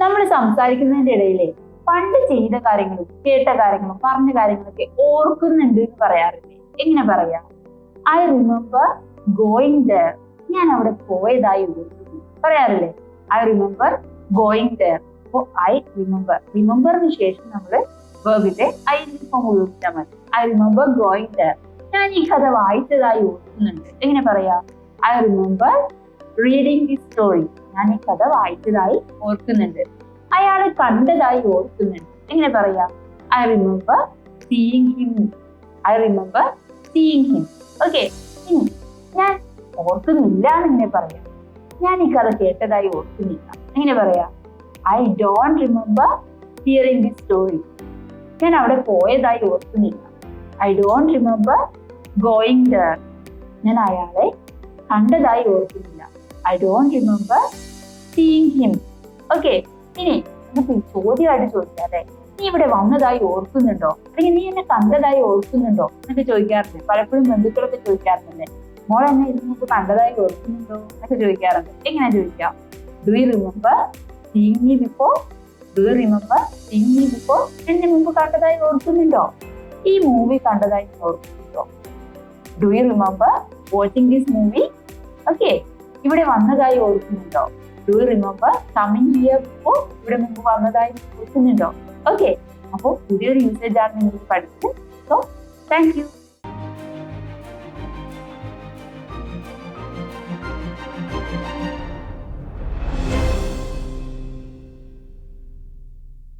നമ്മൾ സംസാരിക്കുന്നതിന്റെ ഇടയിലെ പണ്ട് ചെയ്ത കാര്യങ്ങളും കേട്ട കാര്യങ്ങളും പറഞ്ഞ കാര്യങ്ങളൊക്കെ ഓർക്കുന്നുണ്ട് എന്ന് പറയാറില്ലേ? എങ്ങനെ പറയാ? I remember going there. ഞാൻ അവിടെ പോയതായി ഓർക്കുന്നു പറയാറില്ലേ? I remember going there. അപ്പോ ഐ റിമെമ്പർ, റിമെമ്പറിന് ശേഷം നമ്മൾ വെർബിന്റെ ഐ ഫോം ഉപയോഗിച്ചാൽ മതി. I remember going there. ഞാൻ ഈ കഥ വായിച്ചതായി ഓർക്കുന്നുണ്ട്. എങ്ങനെ പറയാ? I remember reading the story. ഞാൻ ഈ കഥ വായിച്ചതായി ഓർക്കുന്നുണ്ട്. അയാളെ കണ്ടതായി ഓർക്കുന്നുണ്ട്. എങ്ങനെ പറയാ? I remember seeing him. I remember seeing him. Okay, ഇനി ഞാൻ ഓർക്കുന്നില്ല എന്നെ പറയാം. ഞാൻ ഈ കഥ കേട്ടതായി ഓർക്കുന്നില്ല. എങ്ങനെ പറയാ? I don't remember hearing the story. ഞാൻ അവിടെ പോയതായി ഓർക്കുന്നില്ല. I don't remember going there. ഞാൻ അയാളെ കണ്ടതായി ഓർക്കുന്നില്ല. I don't remember seeing him. Okay, ഇനി നമുക്ക് ചോദ്യമായിട്ട് ചോദിക്കാതെ, നീ ഇവിടെ വന്നതായി ഓർക്കുന്നുണ്ടോ, അല്ലെങ്കിൽ നീ എന്നെ കണ്ടതായി ഓർക്കുന്നുണ്ടോ എന്നൊക്കെ ചോദിക്കാറുണ്ട്. പലപ്പോഴും ബന്ധുക്കളൊക്കെ ചോദിക്കാറുണ്ട്, മോൾ എന്നെ ഇതിനൊക്കെ കണ്ടതായി ഓർക്കുന്നുണ്ടോ എന്നൊക്കെ ചോദിക്കാറുണ്ട്. എങ്ങനെ ചോദിക്കാം? Do you remember seeing me before? Do you remember seeing me before? എന്നെ മുമ്പ് കണ്ടതായി ഓർക്കുന്നുണ്ടോ? ഈ മൂവി കണ്ടതായി ഓർക്കുന്നുണ്ടോ? Do you remember watching this movie? Okay, ഇവിടെ വന്നതായി ഓർക്കുന്നുണ്ടോ? Do you remember coming here before? ഇവിടെ മുമ്പ് വന്നതായി ഓർക്കുന്നുണ്ടോ? ഓക്കെ, അപ്പോൾ പുതിയൊരു യൂസേജ് ആണ് നിങ്ങൾക്ക് പഠിച്ചത്. So thank you.